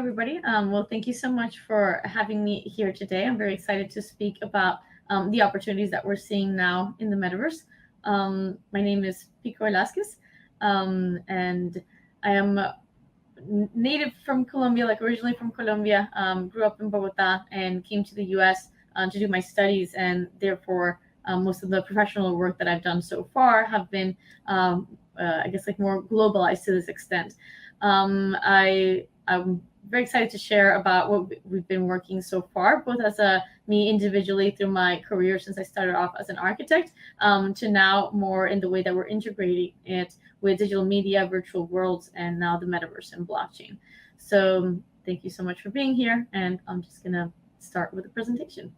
everybody. Well, thank you so much for having me here today. I'm very excited to speak about the opportunities that we're seeing now in the metaverse. My name is Pico Velasquez, and I am native from Colombia, like originally from Colombia. Grew up in Bogota and came to the U.S. To do my studies, and therefore most of the professional work that I've done so far have been, I guess, like more globalized to this extent. I'm very excited to share about what we've been working so far, both as me individually through my career since I started off as an architect, to now more in the way that we're integrating it with digital media, virtual worlds, and now the metaverse and blockchain. So thank you so much for being here, and I'm just gonna start with the presentation.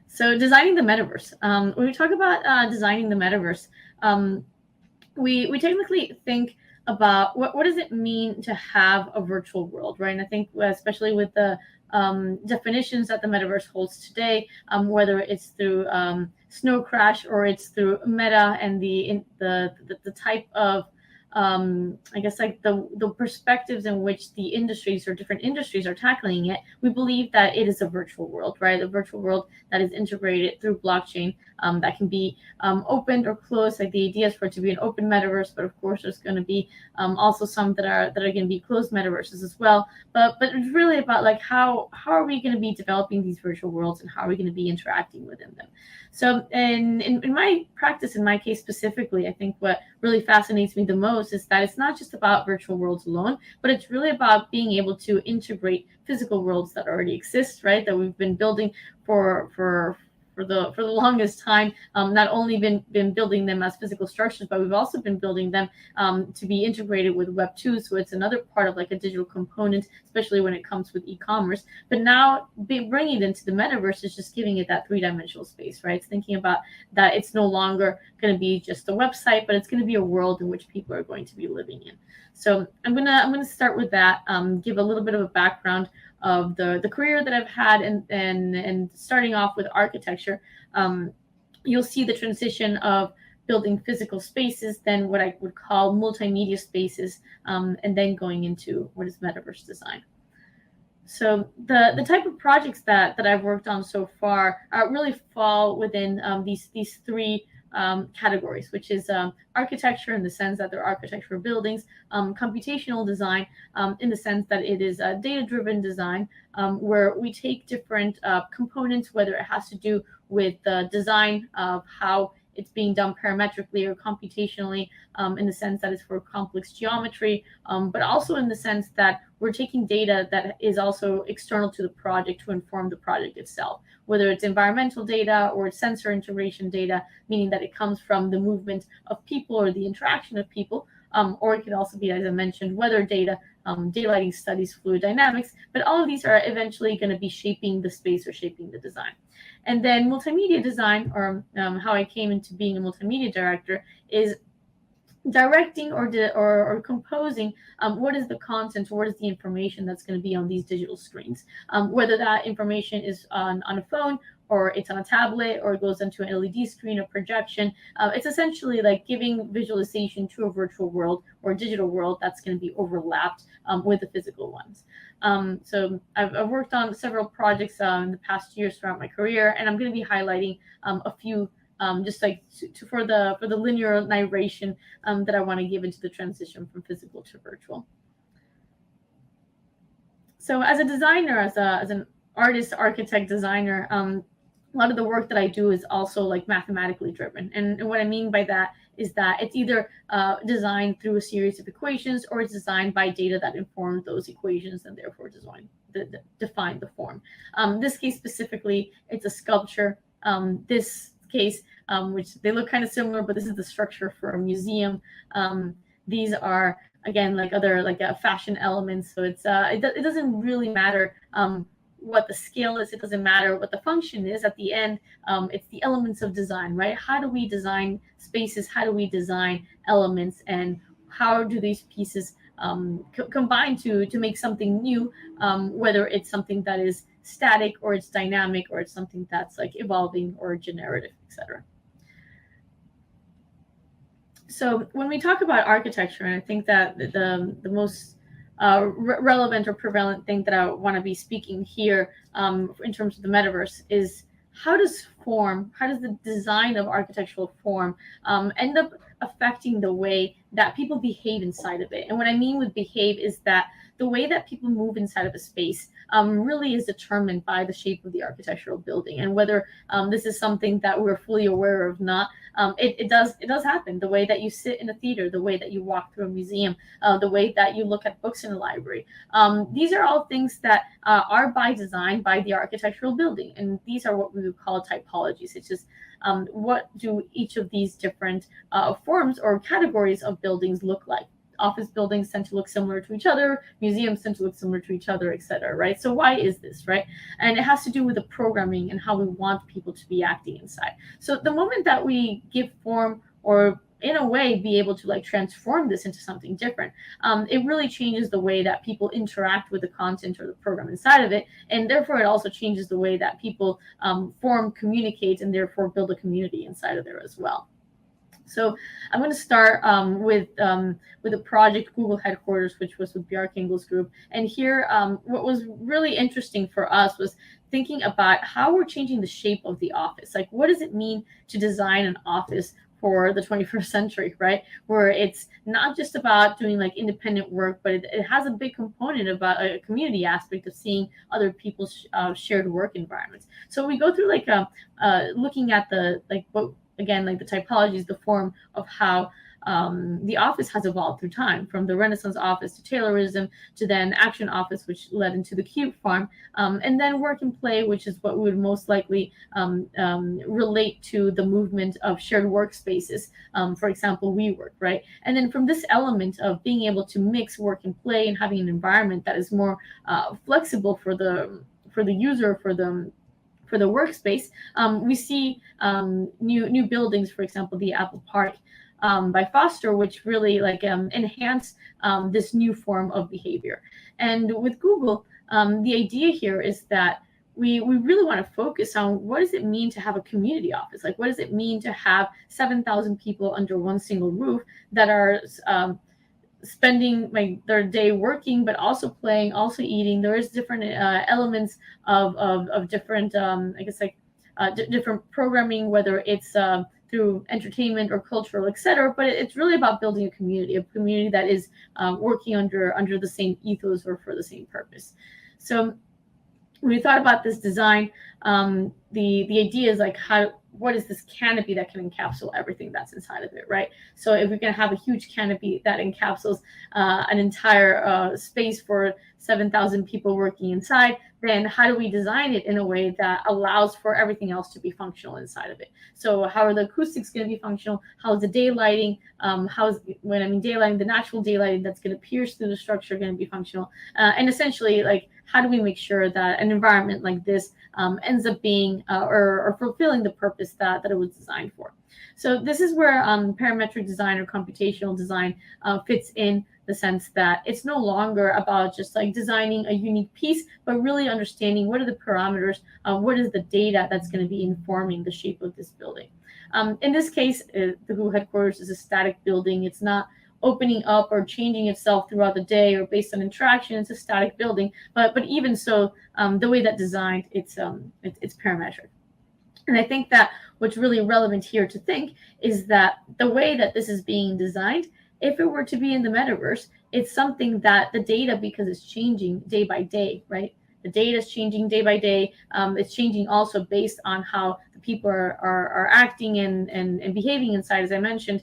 So designing the metaverse. When we talk about designing the metaverse, we technically think about what does it mean to have a virtual world, right? And I think especially with the definitions that the metaverse holds today, whether it's through Snow Crash or it's through Meta and the type of I guess like the perspectives in which the industries or different industries are tackling it, we believe that it is a virtual world, right? A virtual world that is integrated through blockchain, that can be opened or closed. Like the idea is for it to be an open metaverse, but of course there's going to be also some that are going to be closed metaverses as well. But it's really about like how are we going to be developing these virtual worlds and how are we going to be interacting within them. So in my practice, in my case specifically, I think what really fascinates me the most is that it's not just about virtual worlds alone, but it's really about being able to integrate physical worlds that already exist, right? That we've been building for the longest time. Not only been building them as physical structures, but we've also been building them to be integrated with Web 2. So it's another part of like a digital component, especially when it comes with e-commerce. But now bringing it into the metaverse is just giving it that three-dimensional space, right? It's thinking about that it's no longer going to be just a website, but it's going to be a world in which people are going to be living in. So I'm gonna start with that. Give a little bit of a background of the career that I've had, and starting off with architecture. You'll see the transition of building physical spaces, then what I would call multimedia spaces, and then going into what is metaverse design. So the type of projects that I've worked on so far really fall within these three categories, which is architecture in the sense that they're architectural buildings, computational design in the sense that it is a data-driven design, where we take different components, whether it has to do with the design of how it's being done parametrically or computationally, in the sense that it's for complex geometry, but also in the sense that we're taking data that is also external to the project to inform the project itself, whether it's environmental data or it's sensor integration data, meaning that it comes from the movement of people or the interaction of people, or it could also be, as I mentioned, weather data, data lighting studies, fluid dynamics, but all of these are eventually going to be shaping the space or shaping the design. And then multimedia design, or how I came into being a multimedia director, is directing or composing what is the content, what is the information that's going to be on these digital screens, whether that information is on a phone or it's on a tablet or it goes into an LED screen or projection. It's essentially like giving visualization to a virtual world or digital world that's going to be overlapped with the physical ones. So I've worked on several projects in the past years throughout my career, and I'm going to be highlighting a few just like for the linear narration that I want to give into the transition from physical to virtual. So as a designer, as an artist, architect, designer, a lot of the work that I do is also like mathematically driven. And what I mean by that is that it's either designed through a series of equations or it's designed by data that inform those equations and therefore define the form. This case specifically, it's a sculpture. This case, which they look kind of similar, but this is the structure for a museum. These are, again, like other like fashion elements. So it's it doesn't really matter what the scale is. It doesn't matter what the function is. At the end, it's the elements of design, right? How do we design spaces? How do we design elements? And how do these pieces combine to make something new, whether it's something that is static or it's dynamic or it's something that's like evolving or generative, etc. So when we talk about architecture, and I think that the most relevant or prevalent thing that I want to be speaking here in terms of the metaverse is how does the design of architectural form end up affecting the way that people behave inside of it? And what I mean with behave is that the way that people move inside of a space really is determined by the shape of the architectural building, and whether this is something that we're fully aware of not. It does happen. The way that you sit in a theater, the way that you walk through a museum, the way that you look at books in a library. These are all things that are by design by the architectural building, and these are what we would call typologies. It's just what do each of these different forms or categories of buildings look like. Office buildings tend to look similar to each other, museums tend to look similar to each other, etc. Right? So why is this, right? And it has to do with the programming and how we want people to be acting inside. So the moment that we give form, or in a way be able to like transform this into something different, it really changes the way that people interact with the content or the program inside of it, and therefore it also changes the way that people form, communicate, and therefore build a community inside of there as well. So I'm going to start with a project, Google headquarters, which was with Bjarke Ingels Group. And here, what was really interesting for us was thinking about how we're changing the shape of the office. Like, what does it mean to design an office for the 21st century, right? Where it's not just about doing like independent work, but it has a big component about a community aspect of seeing other people's shared work environments. So we go through like looking at the like what. Again, like the typologies, the form of how the office has evolved through time, from the Renaissance office to Taylorism to then action office, which led into the cube farm, and then work and play, which is what we would most likely relate to the movement of shared workspaces, for example, WeWork, right? And then from this element of being able to mix work and play and having an environment that is more flexible for the user, for the workspace, we see new buildings, for example, the Apple Park by Foster, which really like enhance this new form of behavior. And with Google, the idea here is that we really want to focus on what does it mean to have a community office? Like, what does it mean to have 7,000 people under one single roof that are spending like their day working, but also playing, also eating. There is different elements of different, I guess, like different programming, whether it's through entertainment or cultural, etc. But it's really about building a community that is working under the same ethos or for the same purpose. So when we thought about this design, the idea is like what is this canopy that can encapsulate everything that's inside of it, right? So if we can have a huge canopy that encapsulates an entire space for 7,000 people working inside, then how do we design it in a way that allows for everything else to be functional inside of it? So how are the acoustics going to be functional? How's the daylighting? When I mean daylighting, the natural daylighting that's going to pierce through the structure going to be functional? And essentially, like, how do we make sure that an environment like this ends up being or fulfilling the purpose that it was designed for? So this is where parametric design or computational design fits in the sense that it's no longer about just like designing a unique piece, but really understanding what are the parameters, what is the data that's going to be informing the shape of this building. In this case, the Google headquarters is a static building. It's not opening up or changing itself throughout the day or based on interaction. It's a static building, but even so, the way that designed, it's parametric. And I think that what's really relevant here to think is that the way that this is being designed, if it were to be in the metaverse, it's something that the data, because it's changing day by day, right? The data is changing day by day. It's changing also based on how the people are acting and behaving inside, as I mentioned.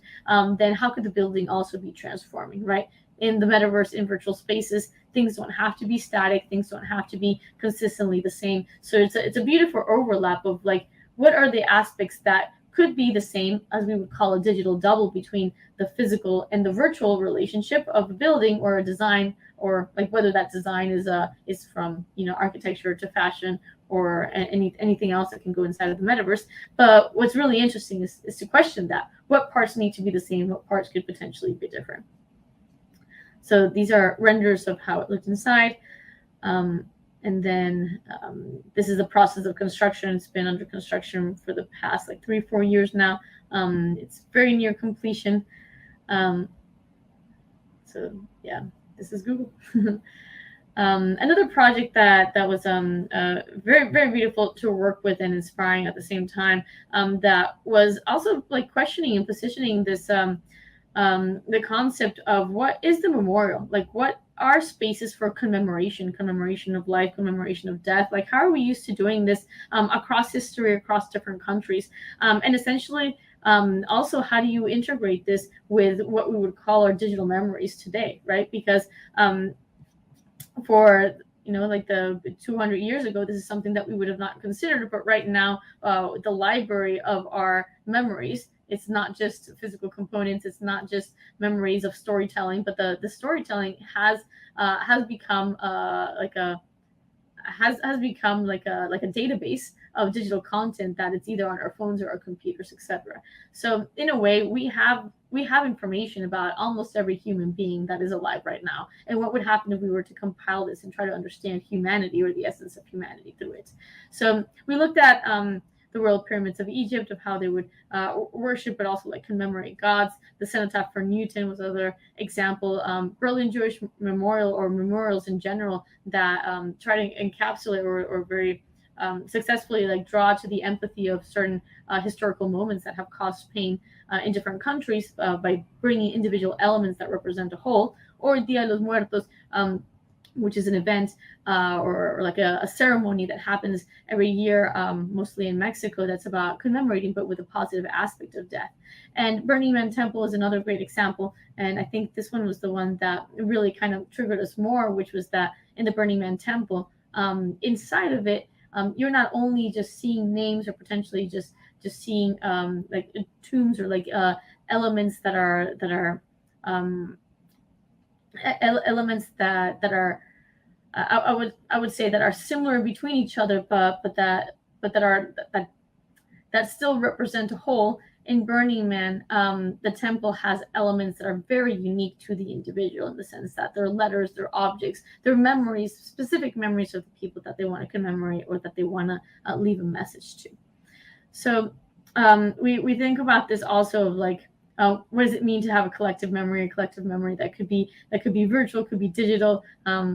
Then how could the building also be transforming, right? In the metaverse, in virtual spaces, things don't have to be static. Things don't have to be consistently the same. So it's a beautiful overlap of like, what are the aspects that could be the same, as we would call a digital double, between the physical and the virtual relationship of a building or a design, or like whether that design is from architecture to fashion or anything else that can go inside of the metaverse. But what's really interesting is to question that. What parts need to be the same? What parts could potentially be different? So these are renders of how it looked inside. And then this is the process of construction. It's been under construction for the past like 3-4 years now. It's very near completion. So yeah, this is Google. Another project that was very very beautiful to work with and inspiring at the same time, that was also like questioning and positioning this the concept of what is the memorial, like what are spaces for commemoration of life, commemoration of death, like how are we used to doing this across history, across different countries, and essentially also how do you integrate this with what we would call our digital memories today, right? Because for like the 200 years ago, this is something that we would have not considered, but right now the library of our memories, it's not just physical components, it's not just memories of storytelling, but the storytelling has become become like a database of digital content that it's either on our phones or our computers, etc. So in a way, we have information about almost every human being that is alive right now, and what would happen if we were to compile this and try to understand humanity or the essence of humanity through it. So we looked at the royal pyramids of Egypt, of how they would worship, but also like commemorate gods. The cenotaph for Newton was another example. Berlin Jewish memorial, or memorials in general, that try to encapsulate or very successfully like draw to the empathy of certain historical moments that have caused pain in different countries by bringing individual elements that represent a whole. Or Dia de los Muertos, which is an event or like a ceremony that happens every year, mostly in Mexico, that's about commemorating, but with a positive aspect of death. And Burning Man Temple is another great example. And I think this one was the one that really kind of triggered us more, which was that in the Burning Man Temple, inside of it, you're not only just seeing names or potentially just seeing like tombs or like elements that are elements that are I would say that are similar between each other, but that still represent a whole. In Burning Man, the temple has elements that are very unique to the individual, in the sense that they're letters, they're objects, they're memories, specific memories of the people that they want to commemorate or that they want to leave a message to. So we think about this also of like, what does it mean to have a collective memory? A collective memory that could be virtual, could be digital.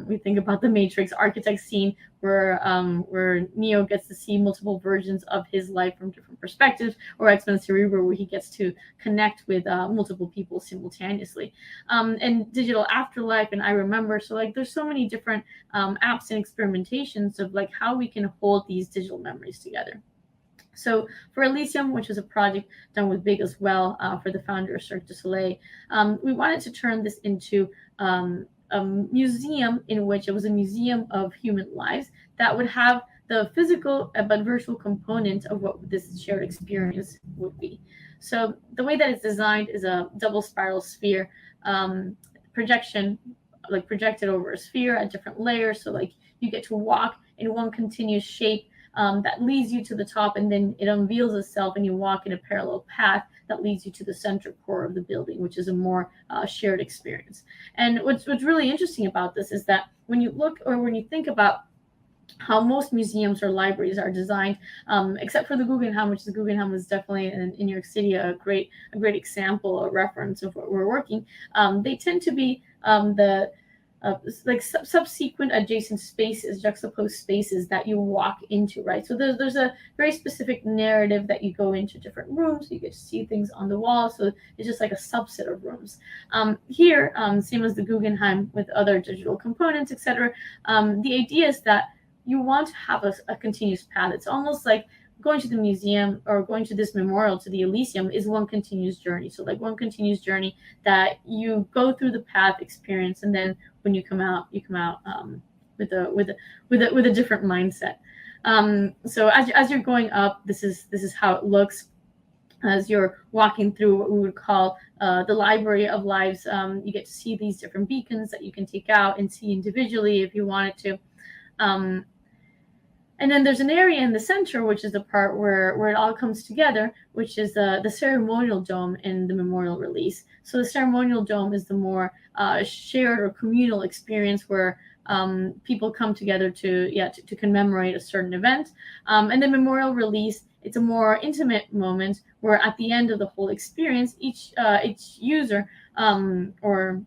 We think about the Matrix architect scene where Neo gets to see multiple versions of his life from different perspectives, or X-Men Cerebro, where he gets to connect with multiple people simultaneously. And Digital Afterlife and I Remember. So like, there's so many different apps and experimentations of like how we can hold these digital memories together. So for Elysium, which was a project done with Big as well, for the founder of Cirque du Soleil, we wanted to turn this into a museum, in which it was a museum of human lives that would have the physical but virtual component of what this shared experience would be. So the way that it's designed is a double spiral sphere projection, like projected over a sphere at different layers. So like you get to walk in one continuous shape that leads you to the top, and then it unveils itself and you walk in a parallel path that leads you to the center core of the building, which is a more shared experience. And what's really interesting about this is that when you look, or when you think about how most museums or libraries are designed, except for the Guggenheim, which the Guggenheim was definitely in New York City a great example, a reference of what we're working. They tend to be the like subsequent adjacent spaces, juxtaposed spaces that you walk into, right? So there's a very specific narrative that you go into different rooms, you get to see things on the wall, so it's just like a subset of rooms. Here, same as the Guggenheim with other digital components, etc. The idea is that you want to have a continuous path. It's almost like going to the museum or going to this memorial to the Elysium is one continuous journey. So like one continuous journey that you go through the path experience, and then when you come out with a different mindset. So as you're going up, this is how it looks as you're walking through what we would call the library of lives. You get to see these different beacons that you can take out and see individually if you wanted to. And then there's an area in the center, which is the part where it all comes together, which is the ceremonial dome in the memorial release. So the ceremonial dome is the more shared or communal experience where people come together to commemorate a certain event. And the memorial release, it's a more intimate moment where at the end of the whole experience, each user or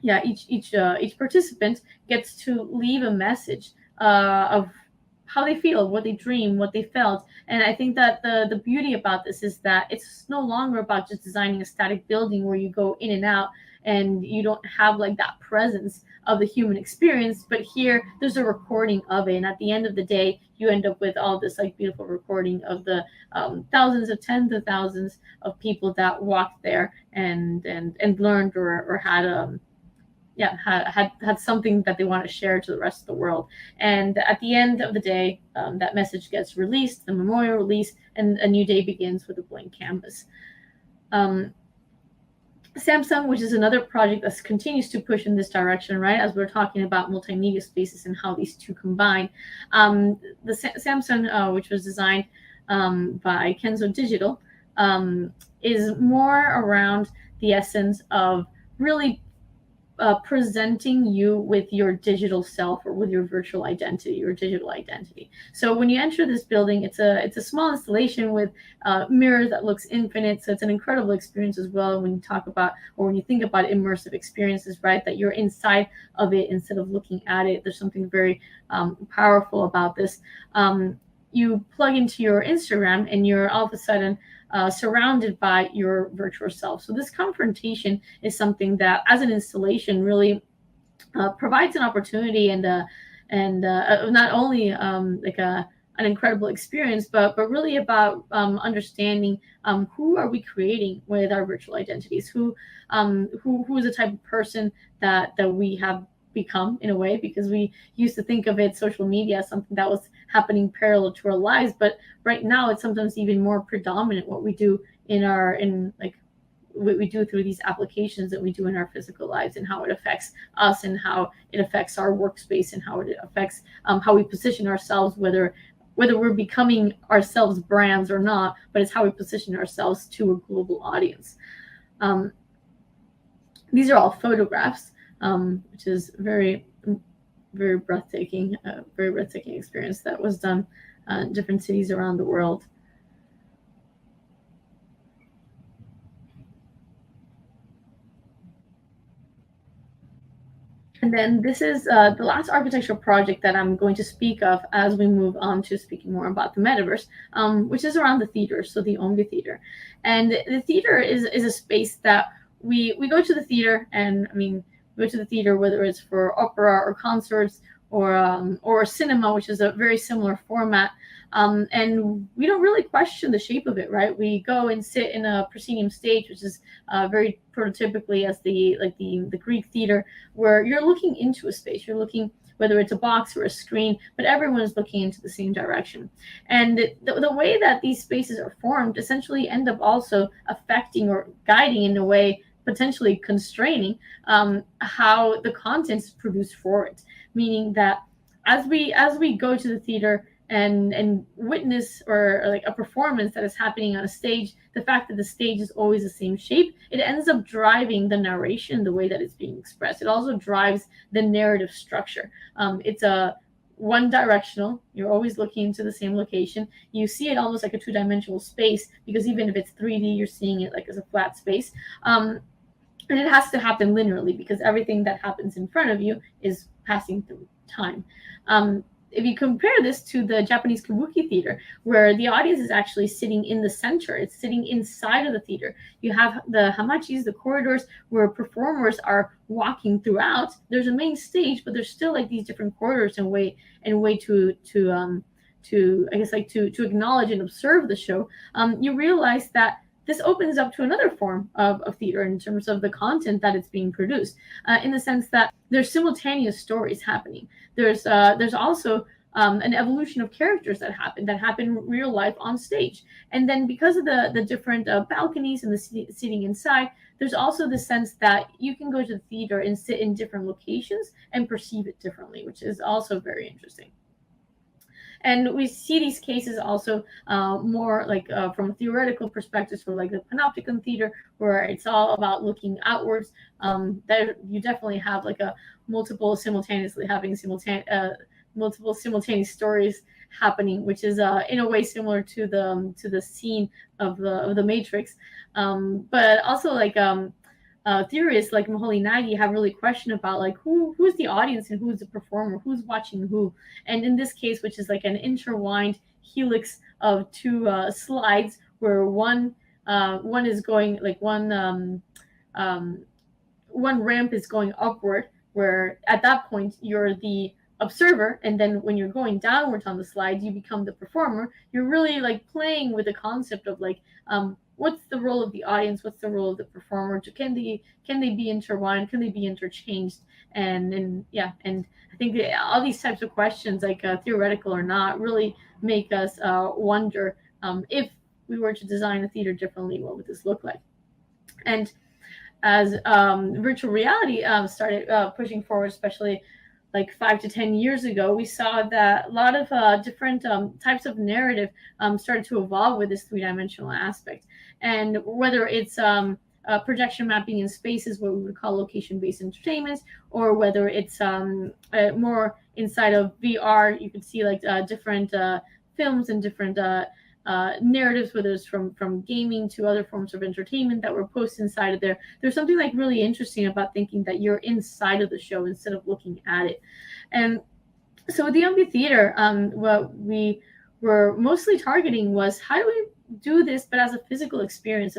yeah, each participant gets to leave a message of how they feel, what they dream, what they felt. And I think that the beauty about this is that it's no longer about just designing a static building where you go in and out and you don't have like that presence of the human experience. But here there's a recording of it, and at the end of the day you end up with all this like beautiful recording of the thousands of tens of thousands of people that walked there and learned or had yeah had something that they want to share to the rest of the world. And at the end of the day, that message gets released, the memorial release, and a new day begins with a blank canvas. Samsung, which is another project that continues to push in this direction, right? As we're talking about multimedia spaces and how these two combine. The Samsung, which was designed by Kenzo Digital, is more around the essence of really presenting you with your digital self or with your virtual identity or digital identity. So when you enter this building, it's a small installation with mirrors that looks infinite. So it's an incredible experience as well when you talk about or when you think about immersive experiences, right? That you're inside of it instead of looking at it. There's something very powerful about this. You plug into your Instagram and you're all of a sudden surrounded by your virtual self. So this confrontation is something that, as an installation, really provides an opportunity and not only like an incredible experience, but really about understanding who are we creating with our virtual identities, who is the type of person that we have become in a way, because we used to think of it social media as something that was happening parallel to our lives, but right now it's sometimes even more predominant what we do in like what we do through these applications that we do in our physical lives, and how it affects us and how it affects our workspace and how it affects how we position ourselves, whether we're becoming ourselves brands or not, but it's how we position ourselves to a global audience. These are all photographs, which is very breathtaking experience that was done in different cities around the world. And then this is the last architectural project that I'm going to speak of as we move on to speaking more about the metaverse, which is around the theater, so the Omega Theater. And the theater is a space that we go to the theater, and I mean, we go to the theater whether it's for opera or concerts or cinema, which is a very similar format. And we don't really question the shape of it, right? We go and sit in a proscenium stage, which is very prototypically as the Greek theater, where you're looking into a space. You're looking, whether it's a box or a screen, but everyone is looking into the same direction. And the way that these spaces are formed essentially end up also affecting or guiding, in a way, potentially constraining how the content is produced for it. Meaning that as we go to the theater and witness or like a performance that is happening on a stage, the fact that the stage is always the same shape, it ends up driving the narration, the way that it's being expressed. It also drives the narrative structure. It's a one directional. You're always looking into the same location. You see it almost like a two-dimensional space, because even if it's 3D, you're seeing it like as a flat space. And it has to happen linearly, because everything that happens in front of you is passing through time. If you compare this to the Japanese kabuki theater, where the audience is actually sitting in the center, it's sitting inside of the theater. You have the hamachis, the corridors, where performers are walking throughout. There's a main stage, but there's still like these different corridors and way to I guess like to acknowledge and observe the show. You realize that this opens up to another form of theater in terms of the content that it's being produced, in the sense that there's simultaneous stories happening. There's also an evolution of characters that happen real life on stage. And then because of the different balconies and the seating inside, there's also the sense that you can go to the theater and sit in different locations and perceive it differently, which is also very interesting. And we see these cases also more like from a theoretical perspective, for like the Panopticon theater, where it's all about looking outwards. There you definitely have like a multiple simultaneous stories happening, which is in a way similar to the scene of the Matrix, but also like theorists like Maholi Nagy have really questioned about like who's the audience and who's the performer, who's watching who. And in this case, which is like an intertwined helix of two slides, where one is going like one ramp is going upward, where at that point you're the observer, and then when you're going downwards on the slide, you become the performer. You're really like playing with the concept of like what's the role of the audience, what's the role of the performer, can they be intertwined, can they be interchanged, and yeah, and I think all these types of questions, like theoretical or not, really make us wonder if we were to design a theater differently, what would this look like? And as virtual reality started pushing forward, especially like 5 to 10 years ago, we saw that a lot of different types of narrative started to evolve with this three-dimensional aspect. And whether it's projection mapping in spaces, what we would call location-based entertainment, or whether it's more inside of VR, you could see like different films and different narratives, whether it's from gaming to other forms of entertainment that were posted inside of there. There's something like really interesting about thinking that you're inside of the show instead of looking at it. And so with the amphitheater, what we were mostly targeting was, how do we do this but as a physical experience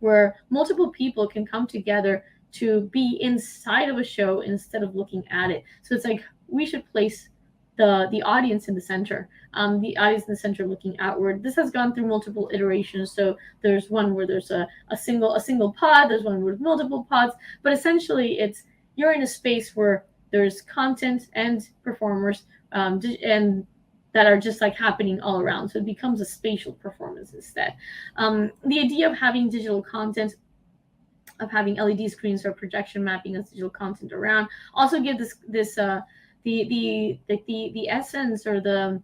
where multiple people can come together to be inside of a show instead of looking at it. So it's like we should place the audience in the center, the audience in the center looking outward. This has gone through multiple iterations. So there's one where there's a single pod, there's one with multiple pods, but essentially it's you're in a space where there's content and performers, and that are just like happening all around. So it becomes a spatial performance instead. The idea of having digital content, of having LED screens or projection mapping as digital content around, also give this the essence, or the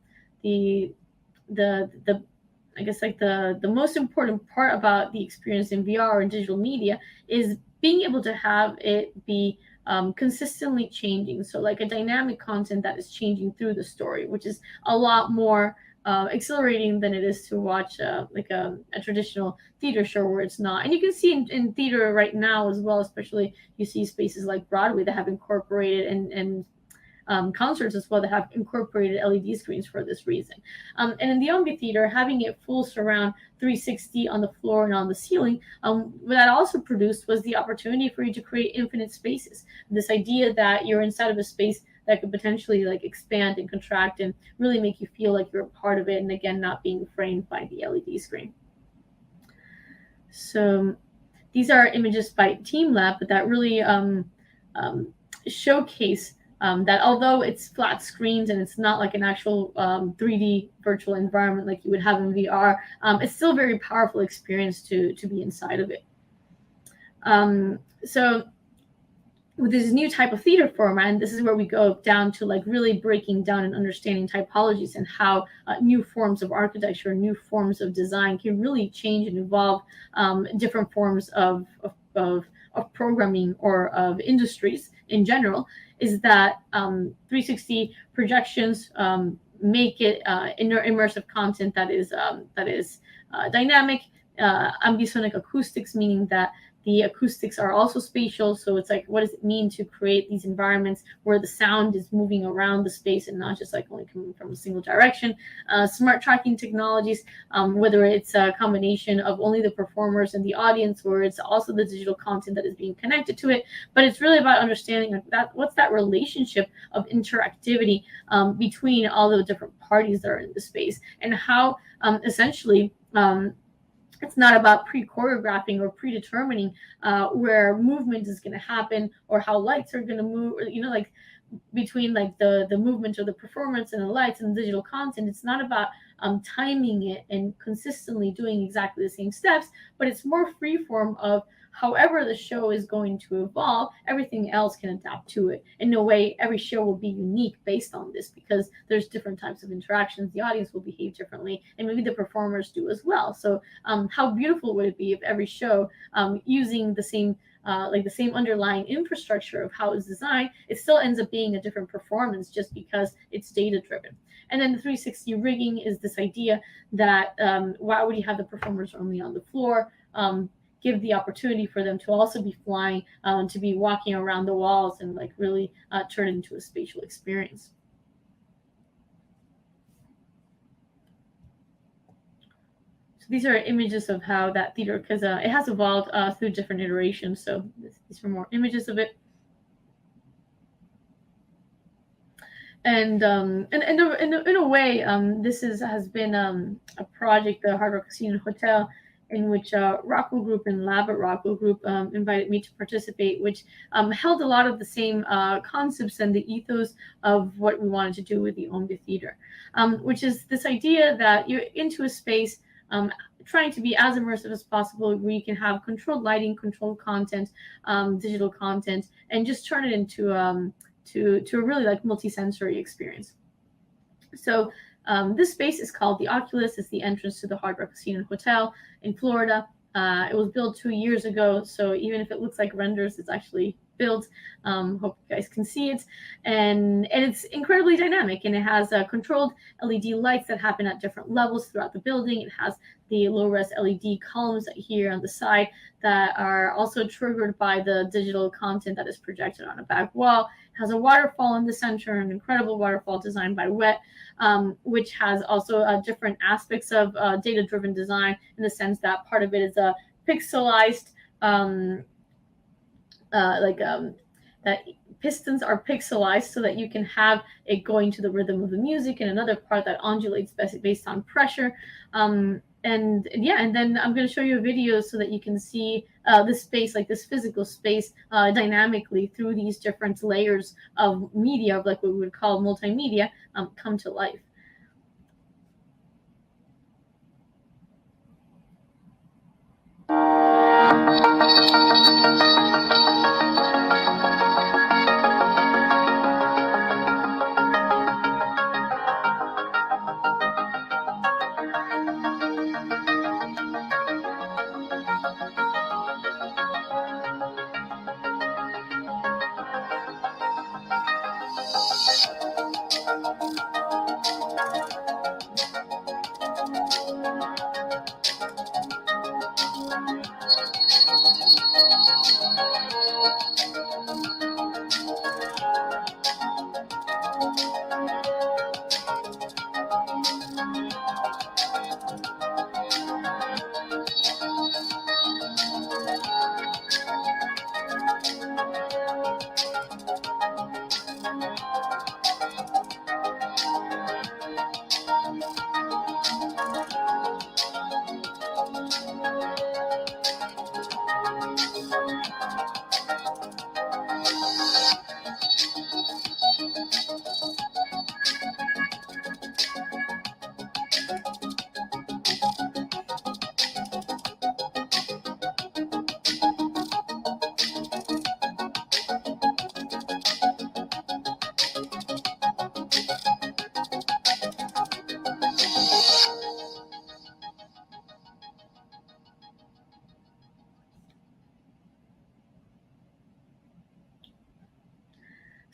I guess like the most important part about the experience in VR and digital media is being able to have it be consistently changing. So like a dynamic content that is changing through the story, which is a lot more exhilarating than it is to watch like a traditional theater show where it's not. And you can see in theater right now as well, especially you see spaces like Broadway that have incorporated and concerts as well that have incorporated LED screens for this reason. And in the amphitheater, having it full surround 360 on the floor and on the ceiling, what that also produced was the opportunity for you to create infinite spaces. This idea that you're inside of a space that could potentially like expand and contract and really make you feel like you're a part of it, and again, not being framed by the LED screen. So these are images by Team Lab, but that really showcase that although it's flat screens and it's not like an actual 3D virtual environment like you would have in VR, it's still a very powerful experience to be inside of it. So with this new type of theater format, and this is where we go down to like really breaking down and understanding typologies and how new forms of architecture, new forms of design can really change and evolve different forms of programming or of industries in general, is that 360 projections make it immersive content that is dynamic, ambisonic acoustics, meaning that the acoustics are also spatial. So it's like, what does it mean to create these environments where the sound is moving around the space and not just like only coming from a single direction? Smart tracking technologies, whether it's a combination of only the performers and the audience, or it's also the digital content that is being connected to it. But it's really about understanding like that, what's that relationship of interactivity between all the different parties that are in the space, and how essentially it's not about pre-choreographing or predetermining where movement is going to happen or how lights are going to move, or, like between like the movement or the performance and the lights and the digital content. It's not about timing it and consistently doing exactly the same steps, but it's more free form of however the show is going to evolve, everything else can adapt to it. In a way, every show will be unique based on this because there's different types of interactions. The audience will behave differently, and maybe the performers do as well. So how beautiful would it be if every show using the same like the same underlying infrastructure of how it's designed, it still ends up being a different performance just because it's data driven. And then the 360 rigging is this idea that why would you have the performers only on the floor? give the opportunity for them to also be flying, to be walking around the walls, and like really turn it into a spatial experience. So these are images of how that theater, because it has evolved through different iterations. So these are more images of it. And in a way, this has been a project, the Hard Rock Casino Hotel, in which Rockwell Group and Lab at Rockwell Group invited me to participate, which held a lot of the same concepts and the ethos of what we wanted to do with the Omnia Theater, which is this idea that you're into a space, trying to be as immersive as possible, where you can have controlled lighting, controlled content, digital content, and just turn it into to a really like multi-sensory experience. So this space is called the Oculus. It's the entrance to the Hard Rock Casino Hotel in Florida. It was built 2 years ago, so even if it looks like renders, it's actually built. Hope you guys can see it, and it's incredibly dynamic, and it has controlled LED lights that happen at different levels throughout the building. It has the low-res LED columns here on the side that are also triggered by the digital content that is projected on a back wall. It has a waterfall in the center, an incredible waterfall designed by Wet, which has also different aspects of data-driven design, in the sense that part of it is a pixelized, that pistons are pixelized so that you can have it going to the rhythm of the music, and another part that undulates based on pressure. And then I'm going to show you a video so that you can see this space, like this physical space, dynamically through these different layers of media, of like what we would call multimedia, come to life.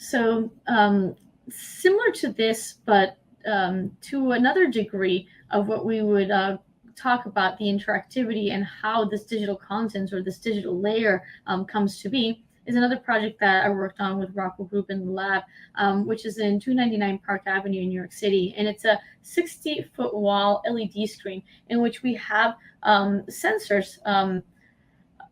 So similar to this, but to another degree of what we would talk about the interactivity and how this digital content or this digital layer comes to be, is another project that I worked on with Rockwell Group in the lab, which is in 299 Park Avenue in New York City. And it's a 60-foot wall LED screen in which we have sensors,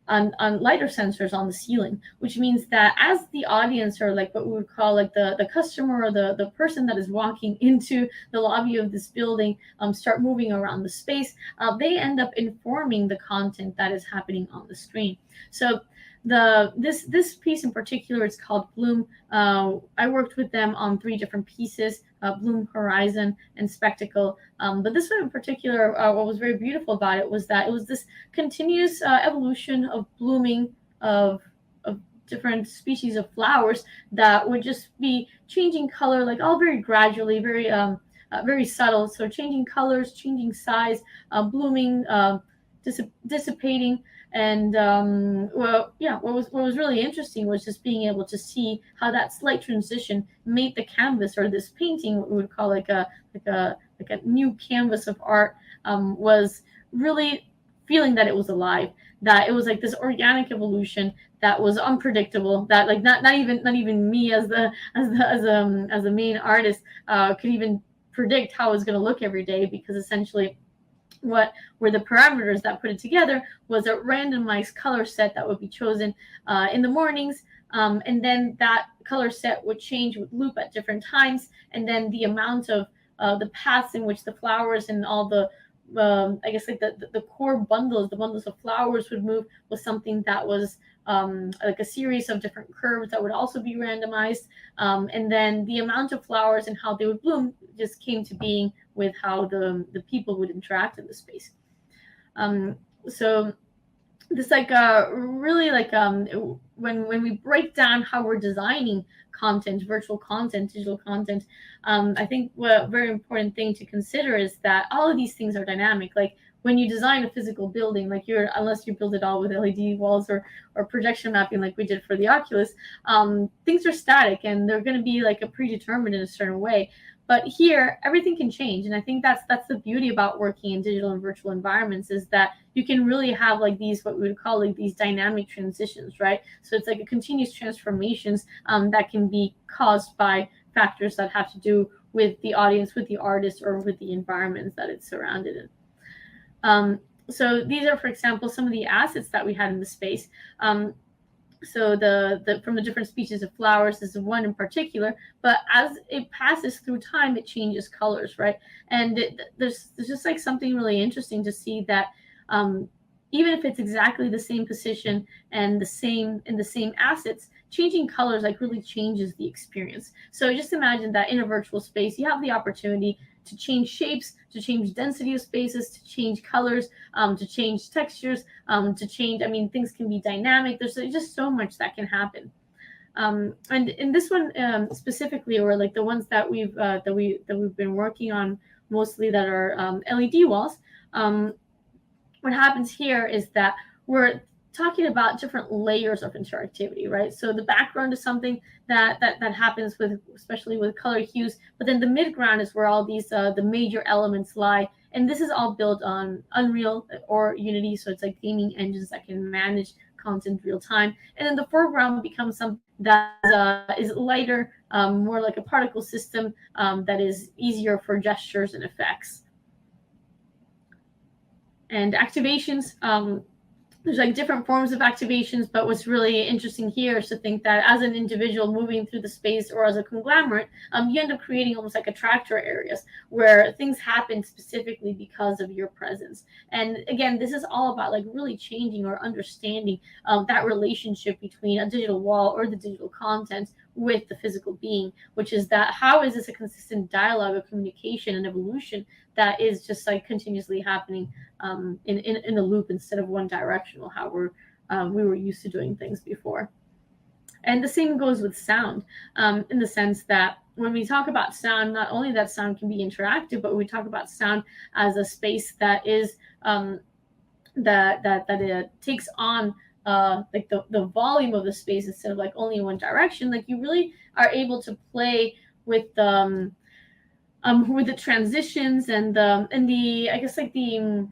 on lighter sensors on the ceiling, which means that as the audience, or like what we would call like the customer, or the person that is walking into the lobby of this building, start moving around the space, they end up informing the content that is happening on the screen. So this piece in particular is called Bloom. I worked with them on 3 different pieces: Bloom, Horizon, and Spectacle. But this one in particular, what was very beautiful about it was that it was this continuous evolution of blooming of different species of flowers that would just be changing color, like all very gradually, very subtle. So changing colors, changing size, blooming, dissipating. And what was really interesting was just being able to see how that slight transition made the canvas, or this painting, what we would call like a new canvas of art, was really feeling that it was alive, that it was like this organic evolution that was unpredictable, that like not even me as the main artist could even predict how it was going to look every day, because essentially what were the parameters that put it together was a randomized color set that would be chosen in the mornings, and then that color set would change with loop at different times, and then the amount of the paths in which the flowers and all the I guess like the core bundles, the bundles of flowers would move, was something that was like a series of different curves that would also be randomized. And then the amount of flowers and how they would bloom just came to being with how the people would interact in the space. So this like really like when we break down how we're designing content, virtual content, digital content, I think what very important thing to consider is that all of these things are dynamic. Like when you design a physical building, like unless you build it all with LED walls or projection mapping like we did for the Oculus, things are static and they're going to be like a predetermined in a certain way. But here, everything can change, and I think that's the beauty about working in digital and virtual environments, is that you can really have like these, what we would call like these dynamic transitions, right? So it's like a continuous transformations that can be caused by factors that have to do with the audience, with the artist, or with the environments that it's surrounded in. So these are, for example, some of the assets that we had in the space. So the from the different species of flowers is one in particular, but as it passes through time, it changes colors, right? And there's just like something really interesting to see that even if it's exactly the same position and the same assets, changing colors like really changes the experience. So just imagine that in a virtual space, you have the opportunity to change shapes, to change density of spaces, to change colors, to change textures, to change. I mean, things can be dynamic. There's just so much that can happen. And in this one specifically, or like the ones that we've been working on mostly that are LED walls. What happens here is that we're talking about different layers of interactivity, right? So the background is something that happens with, especially with color hues, but then the midground is where all these the major elements lie, and this is all built on Unreal or Unity, so it's like gaming engines that can manage content real time. And then the foreground becomes something that is lighter, more like a particle system that is easier for gestures and effects. And activations, there's like different forms of activations, but what's really interesting here is to think that as an individual moving through the space or as a conglomerate, you end up creating almost like attractor areas where things happen specifically because of your presence. And again, this is all about like really changing or understanding that relationship between a digital wall or the digital content with the physical being, which is that how is this a consistent dialogue of communication and evolution that is just like continuously happening in a loop instead of one directional, how we were used to doing things before. And the same goes with sound, in the sense that when we talk about sound, not only that sound can be interactive, but we talk about sound as a space that is that it takes on like the volume of the space instead of like only in one direction. Like you really are able to play with the transitions and the I guess like the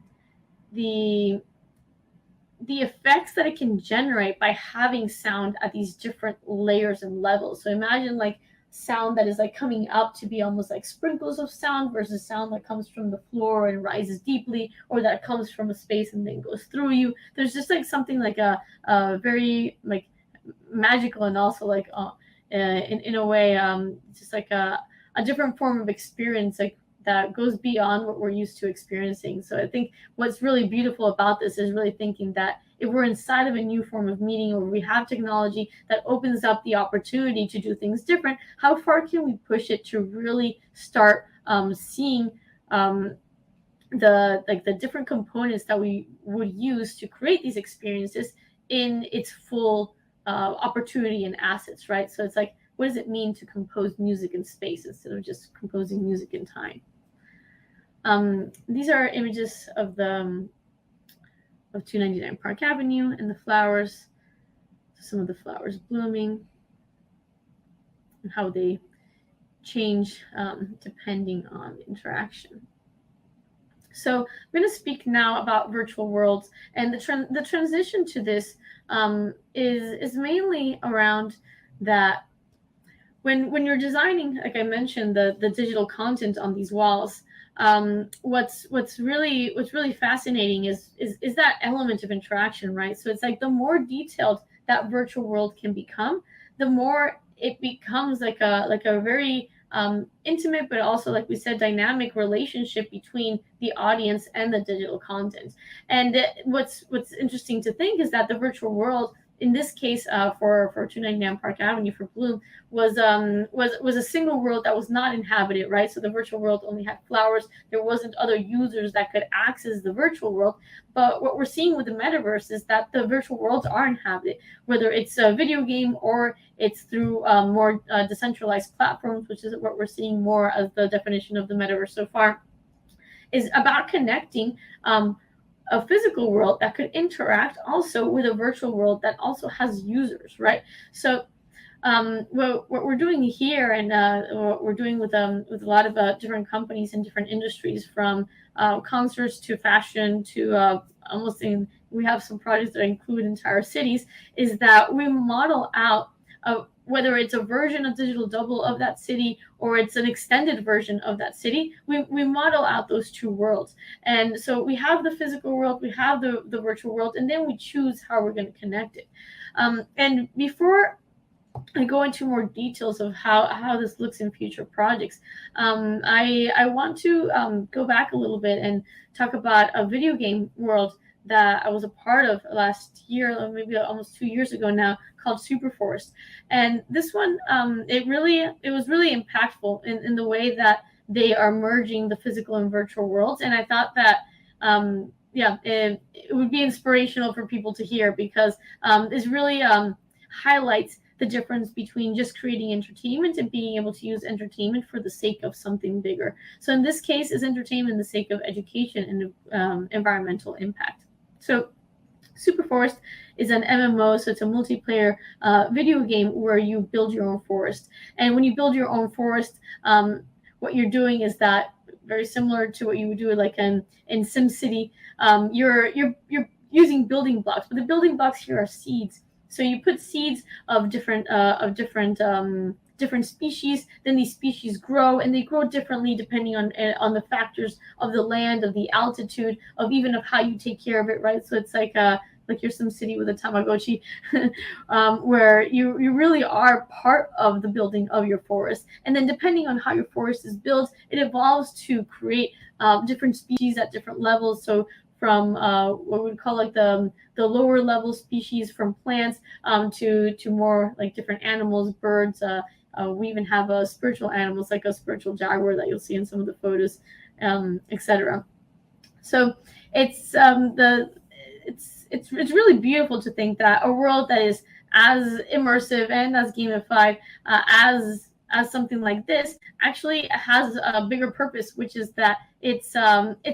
effects that it can generate by having sound at these different layers and levels. So imagine like sound that is like coming up to be almost like sprinkles of sound versus sound that comes from the floor and rises deeply, or that comes from a space and then goes through you. There's just like something like a very like magical, and also like in a way just like a different form of experience, like that goes beyond what we're used to experiencing. So I think what's really beautiful about this is really thinking that if we're inside of a new form of meeting, or we have technology that opens up the opportunity to do things different, how far can we push it to really start seeing the different components that we would use to create these experiences in its full opportunity and assets, right? So it's like, what does it mean to compose music in space instead of just composing music in time? These are images of 299 Park Avenue and the flowers. Some of the flowers blooming and how they change depending on interaction. So I'm going to speak now about virtual worlds, and the transition to this is mainly around that when you're designing, like I mentioned, the digital content on these walls. What's really fascinating is that element of interaction, right? So it's like the more detailed that virtual world can become, the more it becomes like a very intimate, but also, like we said, dynamic relationship between the audience and the digital content. And what's interesting to think is that the virtual world, in this case, for 299 Park Avenue for Bloom, was a single world that was not inhabited, right? So the virtual world only had flowers. There wasn't other users that could access the virtual world. But what we're seeing with the metaverse is that the virtual worlds are inhabited, whether it's a video game or it's through more decentralized platforms, which is what we're seeing more as the definition of the metaverse so far, is about connecting a physical world that could interact also with a virtual world that also has users, right? So what we're doing here, and what we're doing with a lot of different companies in different industries, from concerts to fashion to almost in, we have some projects that include entire cities, is that we model out whether it's a version of digital double of that city or it's an extended version of that city. We model out those two worlds, and so we have the physical world, we have the virtual world, and then we choose how we're going to connect it. And before I go into more details of how this looks in future projects, I want to go back a little bit and talk about a video game world that I was a part of last year, or maybe almost 2 years ago now, called Superforest. And this one, it was really impactful in the way that they are merging the physical and virtual worlds. And I thought that it would be inspirational for people to hear, because this really highlights the difference between just creating entertainment and being able to use entertainment for the sake of something bigger. So in this case, is entertainment in the sake of education and environmental impact. So Superforest is an MMO, so it's a multiplayer video game where you build your own forest. And when you build your own forest, what you're doing is that, very similar to what you would do like in SimCity, you're using building blocks, but the building blocks here are seeds. So you put seeds of different species. Then these species grow, and they grow differently depending on the factors of the land, of the altitude, of even of how you take care of it, right? So it's like your SimCity with a Tamagotchi, where you really are part of the building of your forest. And then depending on how your forest is built, it evolves to create different species at different levels. So from what we would call like the lower level species, from plants to more like different animals, birds. We even have spiritual animals, like a spiritual jaguar that you'll see in some of the photos, etc. So it's it's really beautiful to think that a world that is as immersive and as gamified as something like this actually has a bigger purpose, which is that it's an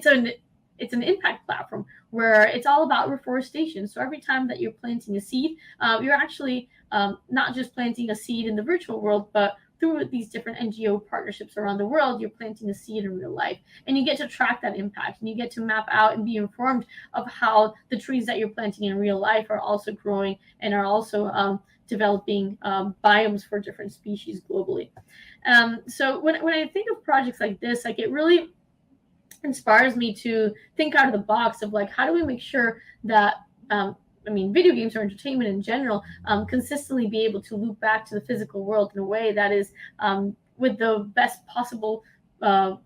impact platform where it's all about reforestation. So every time that you're planting a seed, you're actually not just planting a seed in the virtual world, but through these different NGO partnerships around the world, you're planting a seed in real life. And you get to track that impact, and you get to map out and be informed of how the trees that you're planting in real life are also growing and are also developing biomes for different species globally. So when I think of projects like this, like, it really inspires me to think out of the box of like, how do we make sure that video games or entertainment in general consistently be able to loop back to the physical world in a way that is with the best possible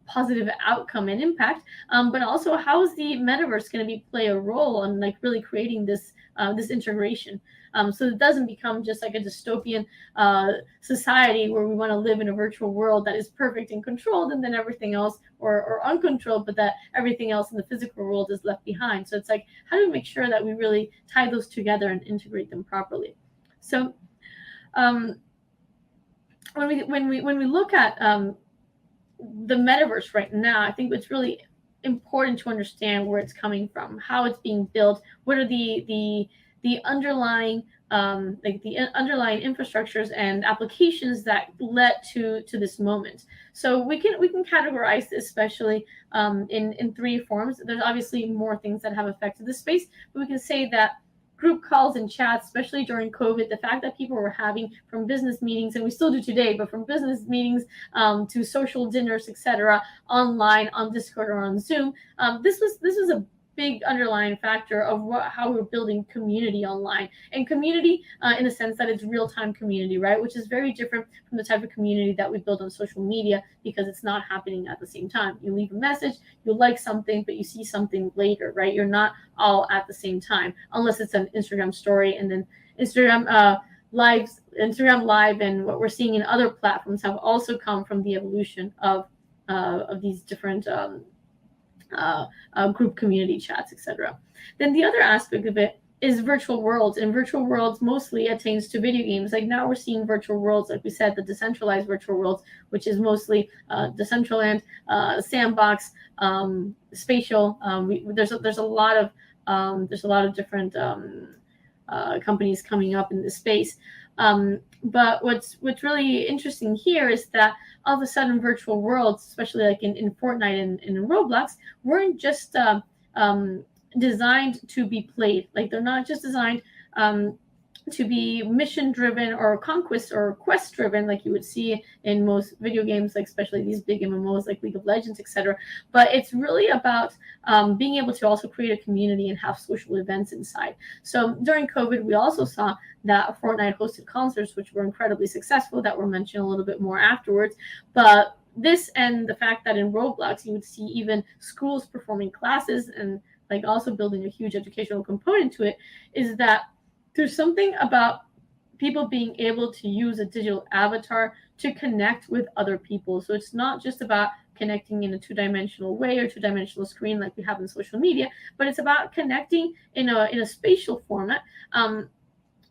positive outcome and impact, but also how is the metaverse going to play a role in like really creating this integration, so it doesn't become just like a dystopian society where we want to live in a virtual world that is perfect and controlled, and then everything else, or uncontrolled, but that everything else in the physical world is left behind. So it's like, how do we make sure that we really tie those together and integrate them properly? So when we look at the metaverse right now, I think it's really important to understand where it's coming from, how it's being built, what are the underlying like the underlying infrastructures and applications that led to this moment. So we can categorize this, especially in three forms. There's obviously more things that have affected the space, but we can say that group calls and chats, especially during COVID, the fact that people were having from business meetings, and we still do today, but from business meetings to social dinners, etc., online on Discord or on Zoom, this was a big underlying factor of how we're building community online, and community in the sense that it's real-time community, right, which is very different from the type of community that we build on social media, because it's not happening at the same time. You leave a message, you like something, but you see something later, right? You're not all at the same time, unless it's an Instagram story, and then Instagram live and what we're seeing in other platforms have also come from the evolution of these different group community chats, etc. Then the other aspect of it is virtual worlds, and virtual worlds mostly attains to video games. Like now we're seeing virtual worlds, like we said, the decentralized virtual worlds, which is mostly Decentraland, Sandbox, Spatial. There's a lot of different companies coming up in this space. But what's really interesting here is that all of a sudden virtual worlds, especially like in Fortnite and in Roblox, weren't just designed to be played. Like they're not just designed to be mission driven or conquest or quest driven like you would see in most video games, like especially these big MMOs like League of Legends, etc. But it's really about being able to also create a community and have social events inside. So during COVID, we also saw that Fortnite hosted concerts, which were incredibly successful, that were mentioned a little bit more afterwards. But this, and the fact that in Roblox you would see even schools performing classes and like also building a huge educational component to it, is that there's something about people being able to use a digital avatar to connect with other people. So it's not just about connecting in a two-dimensional way or two-dimensional screen like we have in social media, but it's about connecting in a spatial format,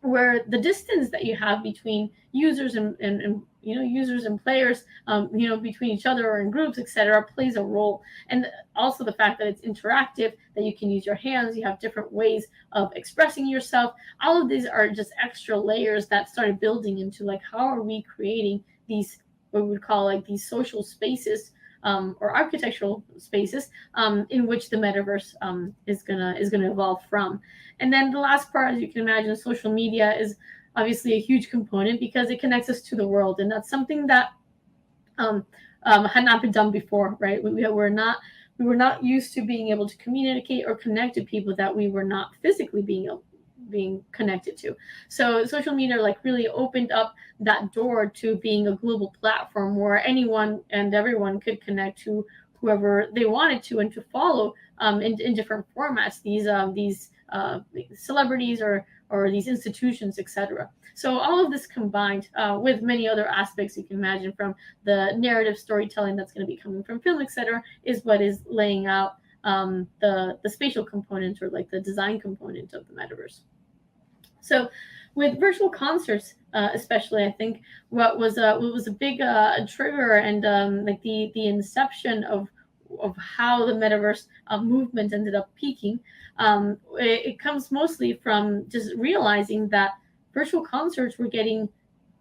where the distance that you have between users and users and players, between each other or in groups, etc., plays a role. And also the fact that it's interactive, that you can use your hands, you have different ways of expressing yourself. All of these are just extra layers that started building into like, how are we creating these, what we would call like these social spaces, or architectural spaces, in which the metaverse is gonna evolve from. And then the last part, as you can imagine, social media is obviously a huge component because it connects us to the world, and that's something that had not been done before, right? We were not used to being able to communicate or connect to people that we were not physically being connected to. So social media like really opened up that door to being a global platform where anyone and everyone could connect to whoever they wanted to, and to follow in different formats these celebrities or these institutions, etc. So all of this combined with many other aspects you can imagine, from the narrative storytelling that's going to be coming from film, etc., is what is laying out the spatial component, or like the design component of the metaverse. So with virtual concerts, especially, I think what was a big trigger and like the inception of how the metaverse movement ended up peaking, it comes mostly from just realizing that virtual concerts were getting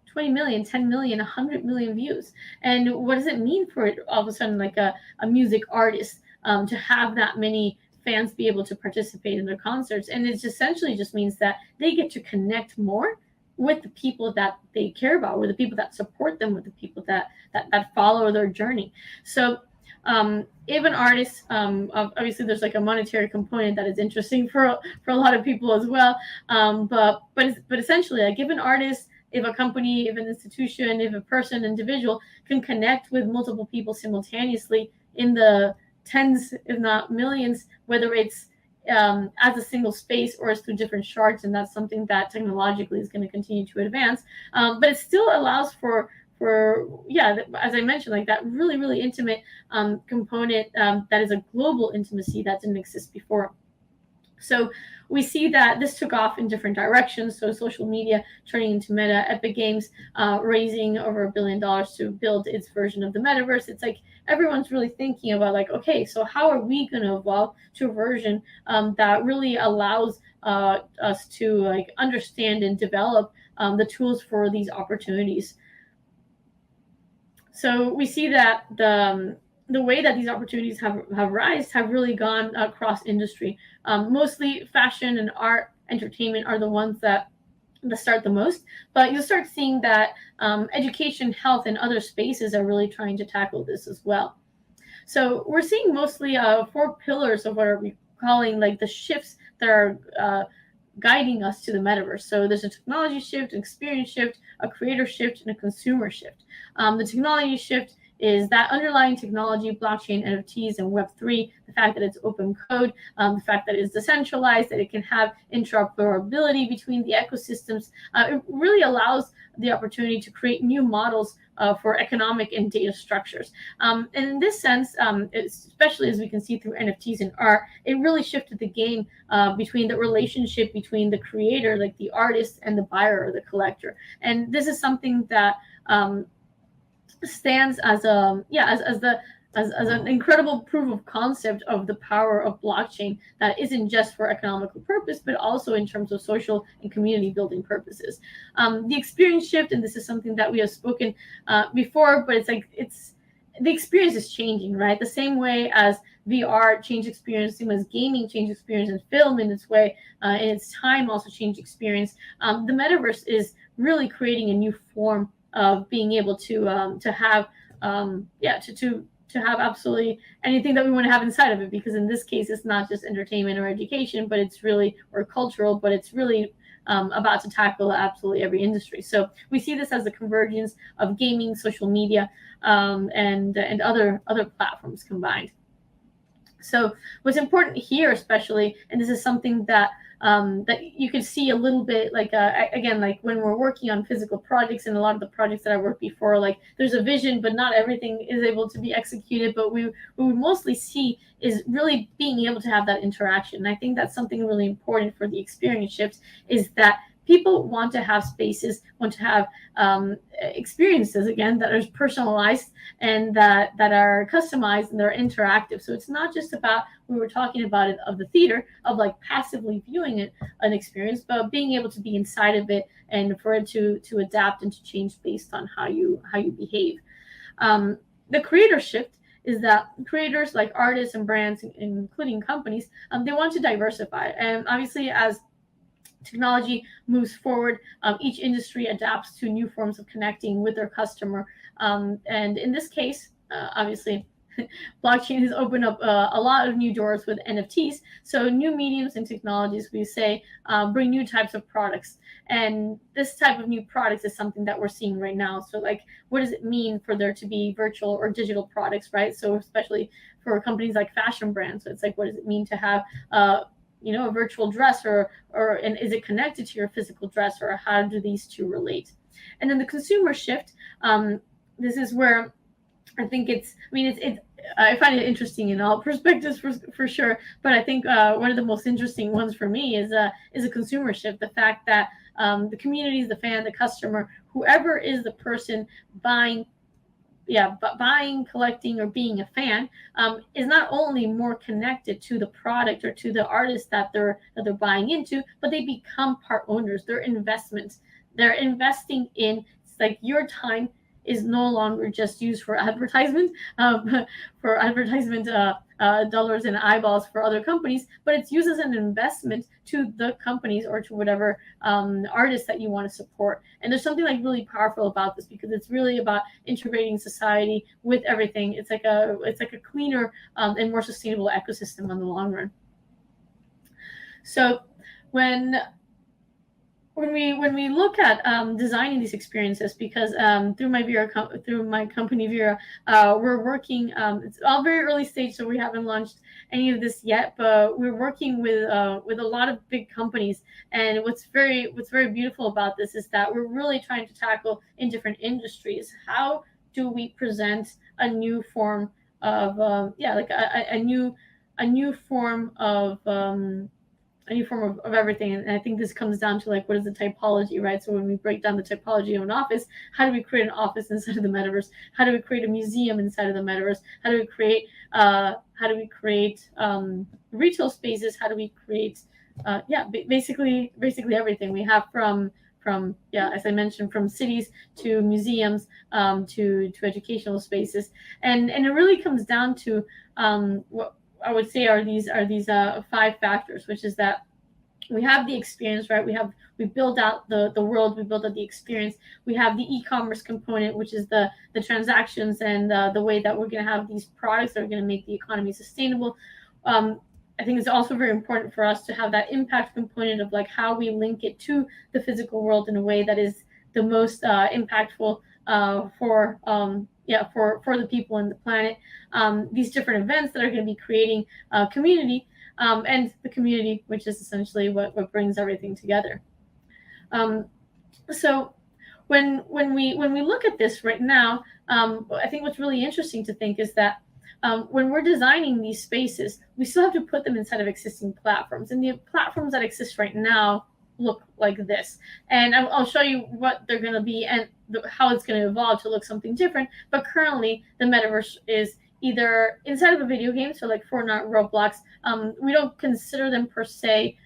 20 million, 10 million, 100 million views. And what does it mean for it all of a sudden, like a music artist, to have that many fans be able to participate in their concerts? And it essentially just means that they get to connect more with the people that they care about, with the people that support them, with the people that follow their journey. So if an artist, obviously there's like a monetary component that is interesting for a lot of people as well, but essentially, like, if an artist, if a company, if an institution, if a person, individual can connect with multiple people simultaneously in the tens, if not millions, whether it's as a single space or as through different shards, and that's something that technologically is going to continue to advance. But it still allows for as I mentioned, like that really, really intimate component that is a global intimacy that didn't exist before. So we see that this took off in different directions. So social media turning into Meta, Epic Games raising over $1 billion to build its version of the metaverse. It's like everyone's really thinking about like, okay, so how are we going to evolve to a version that really allows us to like understand and develop the tools for these opportunities. So we see that the way that these opportunities have rise have really gone across industry. Mostly fashion and art, entertainment are the ones that start the most, but you'll start seeing that education, health, and other spaces are really trying to tackle this as well. So we're seeing mostly four pillars of what are we calling like the shifts that are guiding us to the metaverse. So there's a technology shift, an experience shift, a creator shift, and a consumer shift. The technology shift is that underlying technology, blockchain, NFTs, and Web3, the fact that it's open code, the fact that it's decentralized, that it can have interoperability between the ecosystems. It really allows the opportunity to create new models for economic and data structures. And in this sense, especially as we can see through NFTs and art, it really shifted the game between the relationship between the creator, like the artist, and the buyer or the collector. And this is something that stands as a as an incredible proof of concept of the power of blockchain that isn't just for economical purpose, but also in terms of social and community building purposes. The experience shift, and this is something that we have spoken before, but it's the experience is changing, right? The same way as VR changed experience, same as gaming changed experience, and film in its way, in its time also changed experience. The metaverse is really creating a new form of being able to have to have absolutely anything that we want to have inside of it, because in this case it's not just entertainment or education, but it's really or cultural, but it's really about to tackle absolutely every industry. So we see this as the convergence of gaming, social media, and other platforms combined. So what's important here, especially, and this is something that that you can see a little bit, like again, like when we're working on physical projects, and a lot of the projects that I worked before, like there's a vision, but not everything is able to be executed. But what we mostly see is really being able to have that interaction. And I think that's something really important for the experience shifts, is that people want to have spaces, want to have experiences again that are personalized and that are customized and they're interactive. So it's not just about, we were talking about it of the theater of like passively viewing it an experience, but being able to be inside of it and for it to adapt and to change based on how you behave. The creator shift is that creators like artists and brands, including companies, they want to diversify. And obviously, as technology moves forward, each industry adapts to new forms of connecting with their customer. And in this case, obviously, blockchain has opened up a lot of new doors with NFTs. So new mediums and technologies, we say, bring new types of products. And this type of new products is something that we're seeing right now. So like, what does it mean for there to be virtual or digital products, right? So especially for companies like fashion brands. So it's like, what does it mean to have a virtual dress, or and is it connected to your physical dress, or how do these two relate? And then the consumer shift, this is where I think I find it interesting in all perspectives for sure, but I think one of the most interesting ones for me is a consumer shift. The fact that the communities, the fan, the customer, whoever is the person buying, collecting, or being a fan, is not only more connected to the product or to the artist that they're buying into, but they become part owners. They're investments. They're investing in. It's like your time is no longer just used for advertisement, dollars and eyeballs for other companies, but it's used as an investment to the companies or to whatever artists that you want to support. And there's something like really powerful about this, because it's really about integrating society with everything. It's like a cleaner and more sustainable ecosystem in the long run. So when we look at designing these experiences, because through my company VIIRA, we're working. It's all very early stage, so we haven't launched any of this yet. But we're working with a lot of big companies, and what's very beautiful about this is that we're really trying to tackle in different industries. How do we present a new form of a new form of of everything. And I think this comes down to like, what is the typology, right? So when we break down the typology of an office, how do we create an office inside of the metaverse? How do we create a museum inside of the metaverse? How do we create retail spaces? How do we create basically everything we have from as I mentioned, from cities to museums, to educational spaces. And it really comes down to what I would say are these five factors, which is that we have the experience, right? We build out the world, we build out the experience. We have the e-commerce component, which is the transactions and the way that we're going to have these products that are going to make the economy sustainable. I think it's also very important for us to have that impact component of like how we link it to the physical world in a way that is the most impactful for the people and the planet. These different events that are going to be creating community, and the community, which is essentially what brings everything together. So when we look at this right now, I think what's really interesting to think is that when we're designing these spaces, we still have to put them inside of existing platforms. And the platforms that exist right now look like this. And I'll show you what they're going to be and how it's going to evolve to look something different. But currently, the metaverse is either inside of a video game, so like Fortnite, Roblox. We don't consider them per se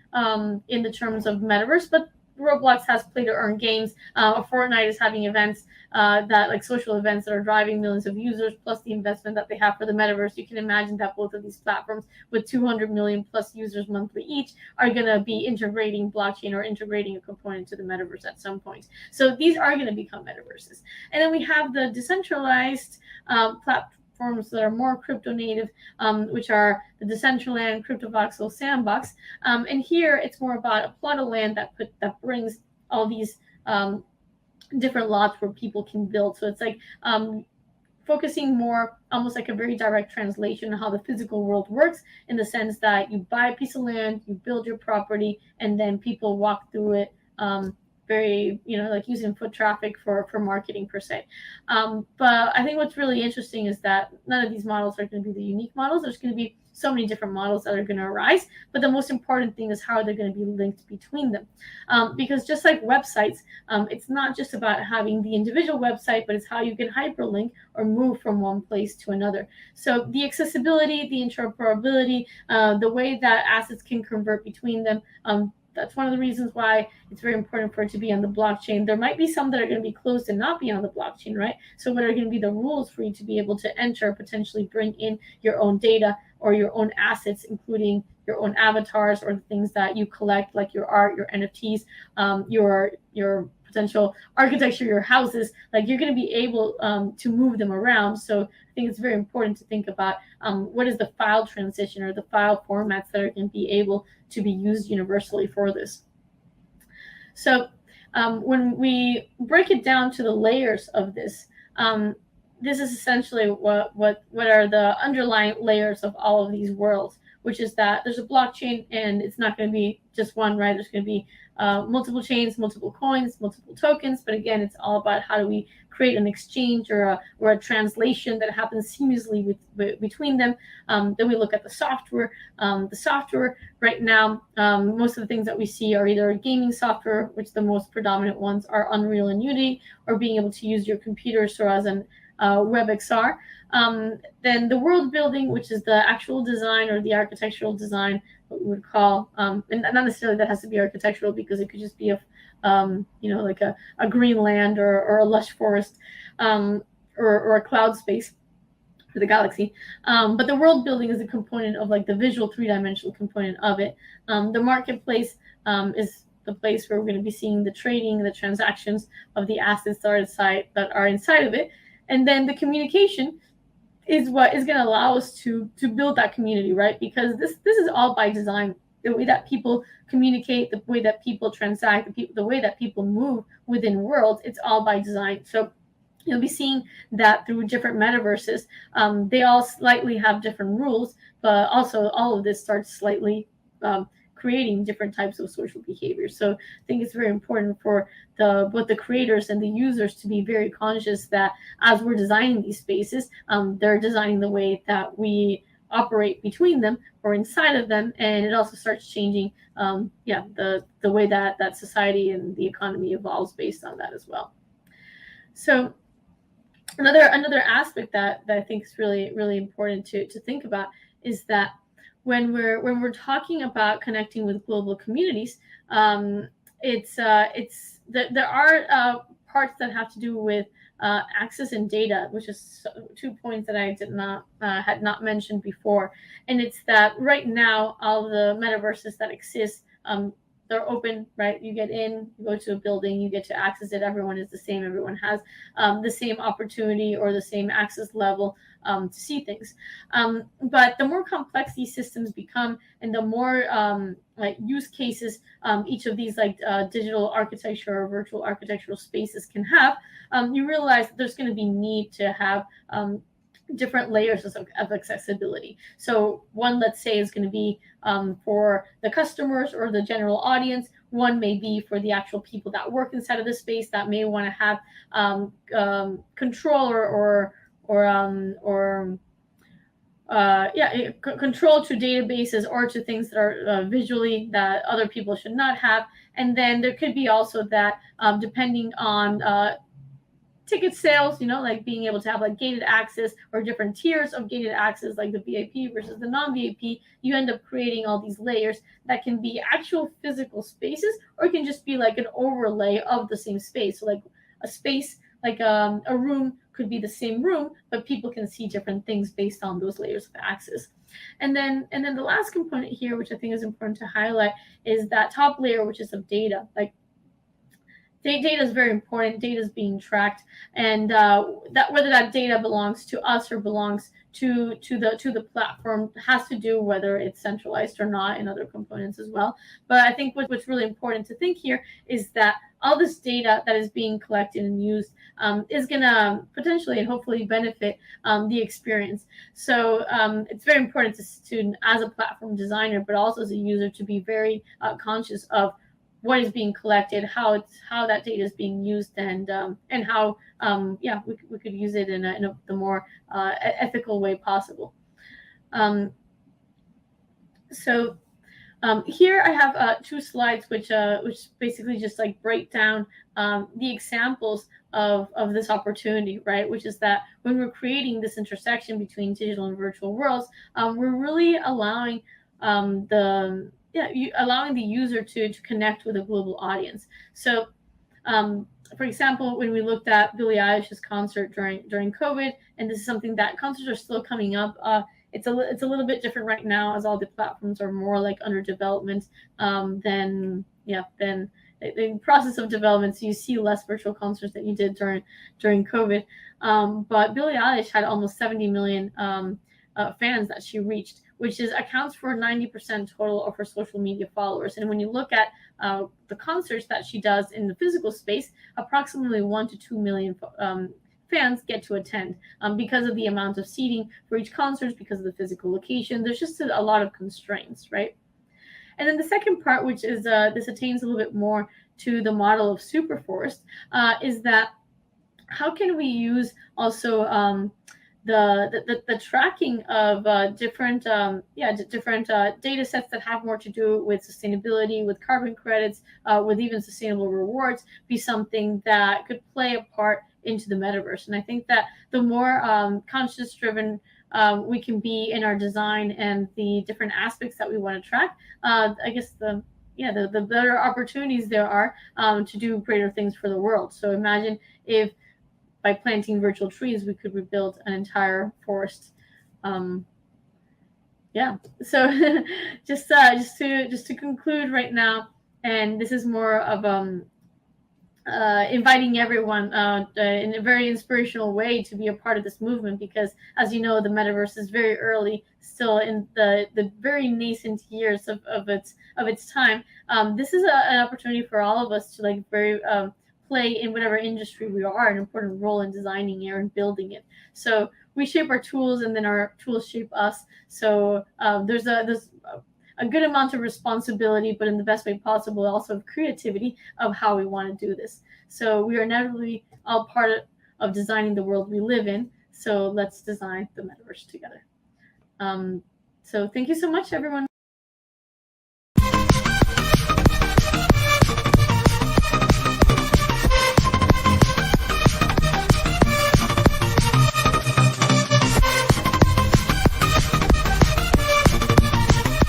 in the terms of metaverse, but Roblox has play to earn games. Fortnite is having events that like social events that are driving millions of users, plus the investment that they have for the metaverse. You can imagine that both of these platforms with 200 million plus users monthly each are going to be integrating blockchain or integrating a component to the metaverse at some point. So these are going to become metaverses. And then we have the decentralized platforms that are more crypto native, which are the Decentraland, CryptoVoxel, Sandbox. And here it's more about a plot of land that brings all these different lots where people can build. So it's like focusing more almost like a very direct translation of how the physical world works, in the sense that you buy a piece of land, you build your property, and then people walk through it very, like using foot traffic for marketing per se. But I think what's really interesting is that none of these models are going to be the unique models. There's going to be so many different models that are going to arise. But the most important thing is how they're going to be linked between them. Because just like websites, it's not just about having the individual website, but it's how you can hyperlink or move from one place to another. So the accessibility, the interoperability, the way that assets can convert between them, that's one of the reasons why it's very important for it to be on the blockchain. There might be some that are going to be closed and not be on the blockchain, right? So what are going to be the rules for you to be able to enter, potentially bring in your own data or your own assets, including your own avatars or the things that you collect, like your art, your NFTs, your potential architecture, your houses. Like, you're going to be able to move them around. So I think it's very important to think about what is the file transition or the file formats that are going to be able to be used universally for this. So when we break it down to the layers of this, this is essentially what are the underlying layers of all of these worlds, which is that there's a blockchain, and it's not going to be just one, right? There's going to be multiple chains, multiple coins, multiple tokens. But again, it's all about how do we create an exchange or a translation that happens seamlessly between them. Then we look at the software. The software right now, most of the things that we see are either gaming software, which the most predominant ones are Unreal and Unity, or being able to use your computer so as an WebXR. Then the world building, which is the actual design or the architectural design, what we would call, and not necessarily that has to be architectural, because it could just be like a green land or a lush forest, or a cloud space for the galaxy. But the world building is a component of like the visual 3-dimensional component of it. The marketplace is the place where we're going to be seeing the trading, the transactions of the assets that are inside of it. And then the communication is what is going to allow us to build that community, right? Because this is all by design. The way that people communicate, the way that people transact, the way that people move within worlds, it's all by design. So you'll be seeing that through different metaverses. They all slightly have different rules, but also all of this starts slightly creating different types of social behavior. So I think it's very important for both the creators and the users to be very conscious that as we're designing these spaces, they're designing the way that we operate between them or inside of them, and it also starts changing the way that society and the economy evolves based on that as well. So another aspect that I think is really important to think about is that when we're talking about connecting with global communities, there are parts that have to do with access and data, which is 2 points that I had not mentioned before. And it's that right now all the metaverses that exist, they're open, right? You get in, you go to a building, you get to access it. Everyone is the same. Everyone has the same opportunity or the same access level to see things. But the more complex these systems become, and the more use cases each of these digital architecture or virtual architectural spaces can have, you realize that there's going to be need to have different layers of accessibility. So one, let's say, is going to be for the customers or the general audience. One may be for the actual people that work inside of the space that may want to have control control to databases or to things that are visually that other people should not have. And then there could be also that depending on ticket sales, like being able to have gated access or different tiers of gated access, like the VIP versus the non-VIP, you end up creating all these layers that can be actual physical spaces, or it can just be like an overlay of the same space. So like a space, like a room could be the same room, but people can see different things based on those layers of access. And then the last component here, which I think is important to highlight, is that top layer, which is of data. Like data is very important. Data is being tracked, and that whether that data belongs to us or belongs to the platform has to do whether it's centralized or not, and other components as well. But I think what's really important to think here is that all this data that is being collected and used is going to potentially and hopefully benefit the experience. So it's very important to as a platform designer, but also as a user, to be very conscious of what is being collected, how that data is being used, and how we could use it in the more ethical way possible. Here I have 2 slides which basically just break down the examples of this opportunity, right? Which is that when we're creating this intersection between digital and virtual worlds, we're really allowing allowing the user to connect with a global audience. So, for example, when we looked at Billie Eilish's concert during COVID, and this is something that concerts are still coming up. It's a little bit different right now, as all the platforms are more under development than the process of development. So you see less virtual concerts than you did during COVID. But Billie Eilish had almost 70 million fans that she reached, which accounts for 90% total of her social media followers. And when you look at the concerts that she does in the physical space, approximately 1 to 2 million fans get to attend because of the amount of seating for each concert, because of the physical location. There's just a lot of constraints, right? And then the second part, which is this attains a little bit more to the model of Superforest, is that how can we use also the tracking of different data sets that have more to do with sustainability, with carbon credits, with even sustainable rewards, be something that could play a part into the metaverse. And I think that the more conscious driven we can be in our design and the different aspects that we want to track, I guess the better opportunities there are to do greater things for the world. So imagine if by planting virtual trees, we could rebuild an entire forest. So just to conclude right now, and this is more of inviting everyone in a very inspirational way to be a part of this movement, because as you know, the metaverse is very early, still in the very nascent years of its time. This is an opportunity for all of us to play in whatever industry we are, an important role in designing it and building it. So we shape our tools, and then our tools shape us. So there's a good amount of responsibility, but in the best way possible, also of creativity of how we want to do this. So we are inevitably all part of designing the world we live in. So let's design the metaverse together. So thank you so much, everyone.